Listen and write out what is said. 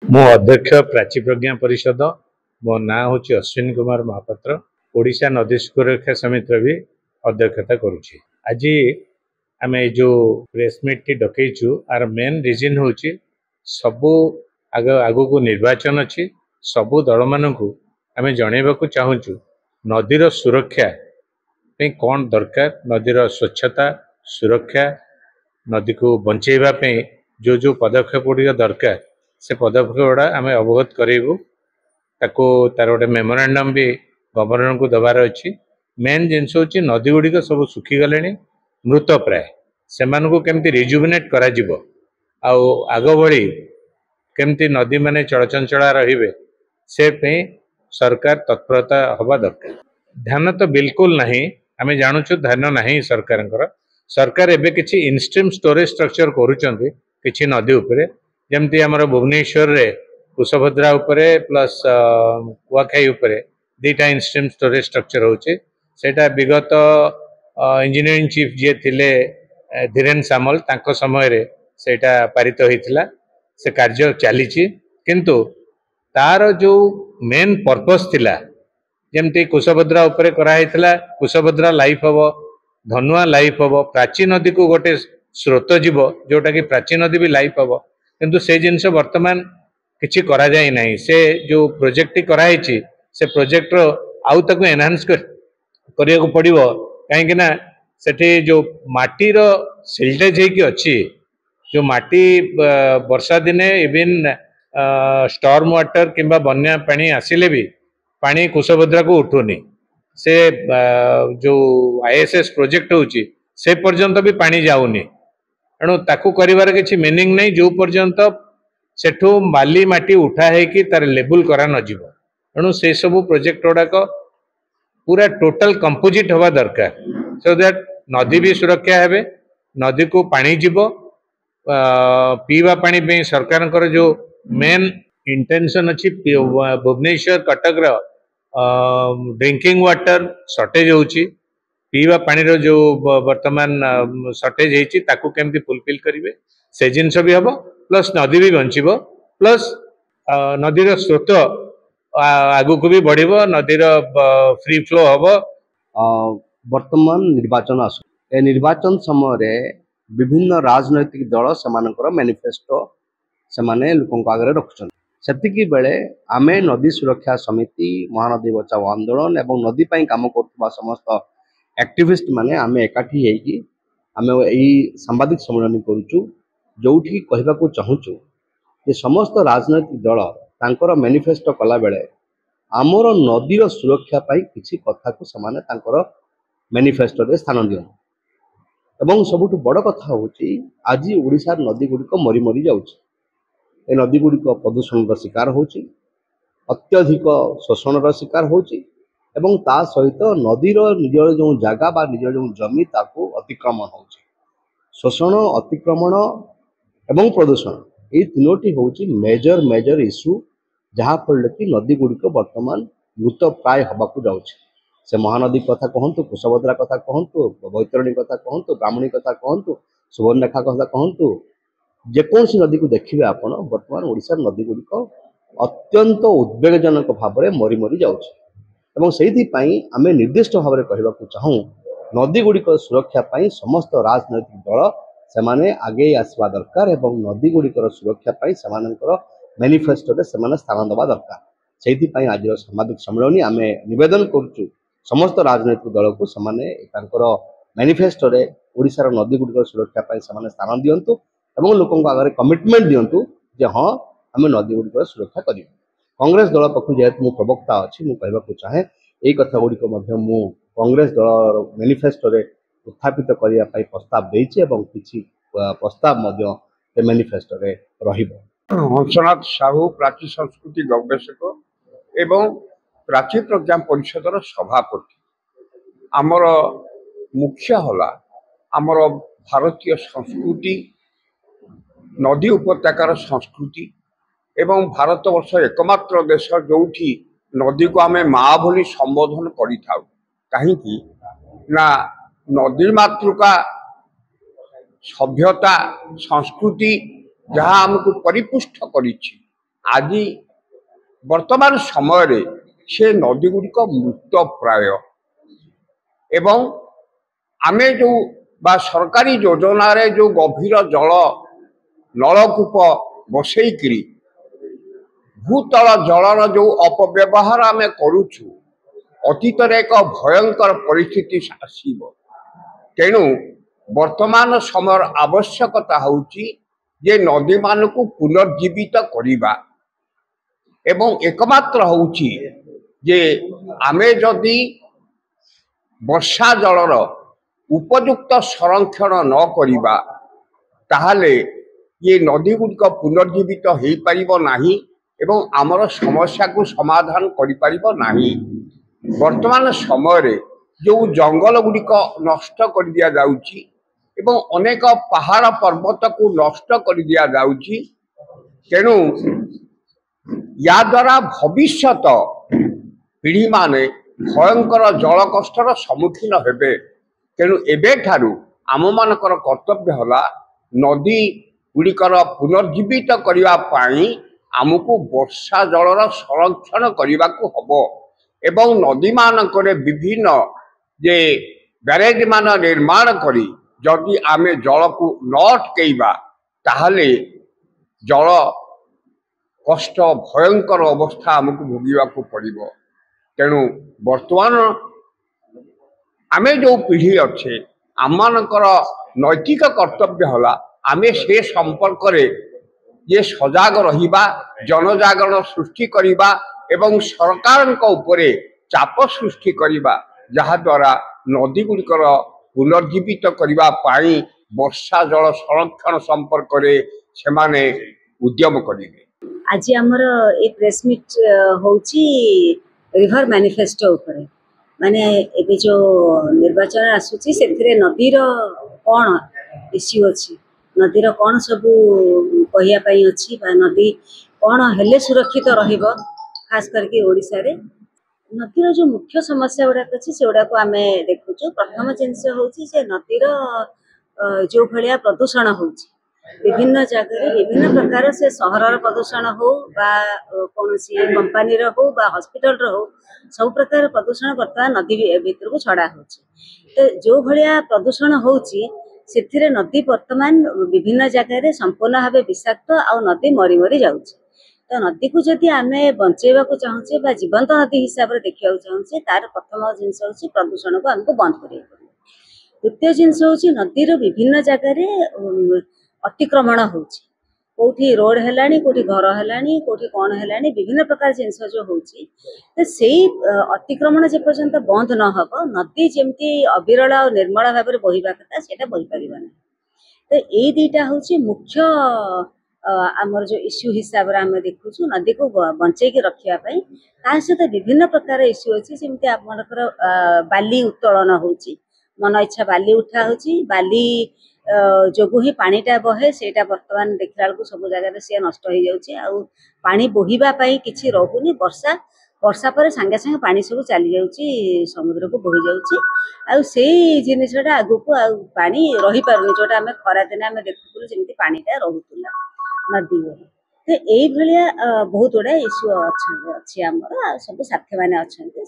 मो अध्यक्ष प्राची प्रज्ञा परिषद मो ना हूँ अश्विनी कुमार महापात्र ओडिशा नदी सुरक्षा समिति भी अध्यक्षता करुच्ची। आज आम जो प्रेस मीट टी डकईचु आर मेन रिजन हूँ सबू आग को निर्वाचन अच्छी सबू दल मानक आम जनवाक चाहूँ नदीर सुरक्षा कौन दरकार नदीर स्वच्छता सुरक्षा नदी को बंचेवा जो जो पदक्षेप गुड़िक दरकार से पदक्षेप गुड़ा आम अवगत करूँ तार गोटे मेमोरांडम भी गवर्नर को दबार अच्छी। मेन जिनस हूँ नदी गुड़िक सब सुखीगले मृत प्राय से केमती रिजुविनेट करा आग भली केमती नदी माने चलचंचला रहिबे से सरकार तत्परता हवा दरकार। ध्यान तो बिल्कुल नहीं आम जानूँ ध्यान नहीं सरकार एबे किछि इनस्ट्रीम स्टोरेज स्ट्रक्चर करूचंती किछि नदी उपरे जमती हमर भुवनेश्वर रे कुशभद्रा उपरे प्लस कुआखाई उपरे दीटा इनस्ट्रीम स्टोरेज स्ट्रक्चर होचे सेटा विगत इंजीनियरिंग चीफ जे थिले धीरेन सामल तांको समय रे सेटा पारित होइथिला से कार्य चलीची किंतु तार जो मेन पर्पस थिला जमती कुशभद्रा उपरे करा हैथिला कुशभद्रा लाइफ हबो धनुआ लाइफ हम प्राची नदी को गोटे स्रोत जीव जोटा कि प्राची नदी भी लाइफ हम किंतु से जिनस वर्तमान किसी करा जाय नहीं से जो प्रोजेक्ट कराई से प्रोजेक्ट आउ ताको एनहांस करिया को पड़िबो कहीं ना सेठी जो माटीर सिल्टेज होगी अच्छी जो माटी वर्षा दिने इवन स्टॉर्म वाटर किंबा बन्या पानी आसिले भी पानी कुशभद्रा को उठुनी से जो आईएसएस प्रोजेक्ट होची से पर्यंत भी पानी जाऊनी एणु ताकू करिवार किछि मीनिंग नहीं जो पर्यंत सेठू बाली माटी उठा है कि तार लेवल करा न जीवो एणु से सब प्रोजेक्ट गुड़ाक पूरा टोटल कंपोजिट हवा दरकार सो दैट नदी भी सुरक्षा हेबे नदी को पानी जीवो पीवा पानी पे सरकार जो मेन इंटेंशन अच्छी Bhubaneswar Cuttack drinking water shortage होची पीवा पानी रो जो वर्तमान शॉर्टेज होची ताकू केमती फुलफिल करिवे से जिनस भी हबो प्लस नदी भी बंचिबो प्लस नदीर स्रोत आगु को भी बढ़िबो नदीर फ्री फ्लो हबो। वर्तमान निर्वाचन आसु ए निर्वाचन समय रे विभिन्न राजनैतिक दल सेमानकर मैनिफेस्टो सेमाने लोकंक आगे रखुछन सेतिकी बेले आमे नदी सुरक्षा समिति महानदी बचाओ आंदोलन एवं नदी पाई काम करथबा समस्त एक्टिविस्ट माने आमे एकाठी हेकी आमे एई सांबादिक सम्मेलन करूछु जोठी कहबाकू चाहूछु जे समस्त राजनैतिक दल तांकर मैनिफेस्टो कला बेले आमर नदीर सुरक्षा पाई किछि कथा को समाने तांकर मैनिफेस्टो रे स्थान दियन एवं सबुठु बड़ कथा होची आज ओडिसा नदी गुडिक मरी मरी जाउछि ए नदी गुडिक प्रदूषण शिकार होची अत्यधिक शोषण शिकार होची एवं ता सहित नदीर निजर जो जगह बा निजर जो जमी ताको अतिक्रमण होची शोषण अतिक्रमण एवं प्रदूषण ये तीनोटी होची मेजर मेजर इश्यू जहाँ फल कि नदी गुडिक वर्तमान मृत प्राय हवाकू जाउछि से महानदी कथा कहतु कुशभद्रा कथा कहतु बैतरणी कथा कहतु ब्राह्मणी कथा कहतु सुवर्णरेखा कथा कहतु जेकोसी नदी को देखिए आपण वर्तमान ओडिशा नदी गुडिक अत्यंत उद्वेगजनक भाव में मरी मरी जाउछि एवं सेहि पई आमे निर्दिष्ट भाव में कहबाकू चाहूँ नदी गुडिक सुरक्षा पई समस्त राजनैतिक दल सेमाने आगे आसवा दरकार एवं नदी गुडिकर सुरक्षा पई सेमानकर मैनिफेस्टो रे सेमाने स्थान दबा दरकार सेहि पई आज सामाजिक सम्मेलन आमे निवेदन करूछु समस्त राजनैतिक दल को सेमाने तांकर मैनिफेस्टो रे ओडिसा नदी गुडिकर सुरक्षा पई सेमाने स्थान दियंतु एवं लोकों आगे कमिटमेंट दिंतु जे हाँ आम नदी गुडिक सुरक्षा कर कांग्रेस दल पक्ष जेहेतु मु प्रवक्ता अच्छी मुझे चाहे यही कथा गुड़िक कांग्रेस दल मैनिफेस्टो रे उत्थापित करने प्रस्ताव देछि एवं किछि प्रस्ताव मैनिफेस्टो रे रहिबो। हंसनाथ साहू प्राची संस्कृति गवेषक एवं प्राची प्रज्ञा परिषदर सभापति आमर मुख्य हला आमर भारतीय संस्कृति नदी उपत्यकार संस्कृति एवं भारत वर्ष एकमात्र देश जो नदी को आमे माँ भली संबोधन करिथाउ कहीं ना नदी मातृका सभ्यता संस्कृति जहाँ आमको परिपुष्ट करिछि आज वर्तमान समय से नदी गुड़िक मृत प्राय एवं आमे जो बा सरकारी योजना रे जो गभीर जल नलकूप बसईकरी भूतल जलर जो अपव्यवहार आम करुचु अतीत एक भयंकर परिस्थिति आसीब। तेणु वर्तमान समय आवश्यकता होची जे नदी मान को पुनर्जीवित करिबा एवं एकमात्र होची जे आमे जदि वर्षा जलर उपयुक्त संरक्षण न करिबा ताहले ये नदी गुड़िक पुनर्जीवित हो पारिबो नाही एवं आमर समस्या को समाधान करि पारिबो नाही। वर्तमान समय रे जो जंगल गुड़िक नष्ट कर दिया जाउची एवं अनेक पहाड़ पर्वत को नष्ट कर दिया जाउची। तेणु या द्वारा भविष्यत पीढ़ी माने भयंकर जल कष्टर सम्मुखीन हेबे। तेणु एबे ठारू आम मानकर कर्तव्य होला नदी गुड़िकर पुनर्जीवित करिवा पाई आमको वर्षा जलर संरक्षण करने को हबो एवं नदी मानकरे विभिन्न जे बैरेज मान निर्माण करी जदि आमे जल को न अटकेइबा ताहले जल कष्ट भयंकर अवस्था आमको भोगिबा को पड़िबो। तेणु वर्तमान आमे जो पीढ़ी अच्छे आमମାନଙ୍କର नैतिक कर्तव्य होला आमे से संपर्क रे ये सजाग रहिबा जनजागरण सृष्टि करिबा एवं सरकार उपरे चाप सृष्टि करिबा जहा द्वारा नदी गुड़िकर पुनर्जीवित करिबा पाई वर्षा जल संरक्षण संपर्क रे सेमाने उद्यम करिबे। आज आमर ए प्रेस मीट होची रिवर मैनिफेस्टो उपरे माने एबे जो निर्वाचन आसुची सेथिरे नदीर कौन इश्यू अच्छी नदीर कौन सबू कहया पाई अच्छी बा नदी कौन हेले सुरक्षित रहिबो खास करके ओडिसा रे नदीर जो मुख्य समस्या गुड़ाक अच्छी से गुड़ाक आम देखुचु। प्रथम जिनस होची से नदीर जो भाया प्रदूषण होची विभिन्न जगह विभिन्न प्रकार से सहर प्रदूषण हो बा कौन कंपानी हो बा हॉस्पिटल हो सब प्रकार प्रदूषण बर्तमान नदी भीतर को छड़ा होची। तो जो भाया प्रदूषण होची से नदी वर्तमान विभिन्न जगह संपूर्ण भाव विषाक्त आ नदी मरी मरी जाउची। तो नदी को जदि आम बंचेवा चाहूचे बा जीवंत नदी हिसाब से देखा चाहूचे तार प्रथम जिनस होची प्रदूषण को आमको बंद करिया पड़िबो। द्वितीय जिनस होची नदीर विभिन्न जगह अतिक्रमण होची कोठी रोड हेलानी कोठी घर हेलानी कोठी कौन हेलानी विभिन्न प्रकार जिनस जो होची तो सेई अतिक्रमण जे पर्यंत बंद न हबो नदी जेमती अविरल और निर्मल भाव में बहिबा कथा सेटा बहि परिबा नै। तो एई दुईटा होची मुख्य आमर जो इश्यू हिसाब रे आम देखुछु नदी को बंचै के रखिया पई ता सहित विभिन्न प्रकार इश्यू अछि जेमती आपनकर बाली उत्तोलन होची मन इच्छा बाली उठा होची बाली जोगु ही पानीटा बहे सेटा वर्तमान देखला बेलू सब जगह सी नष्ट हो जाउची आउ पानी बोहिबा पाई किछि रहुनी वर्षा वर्षा पर संगे संगे पानी सब चली जाउची समुद्र को बोहि जाउची आउ सेई जिनिसटा आगु को आउ पानी रही पारुनी जोटा हमें खरा दिन हमें देखुथुलु जेमती पानीटा रहुतुला नदी रे। तो एई भलिया बहुत गुडा इश्यू अछि हमर सब साथी माने अछंती।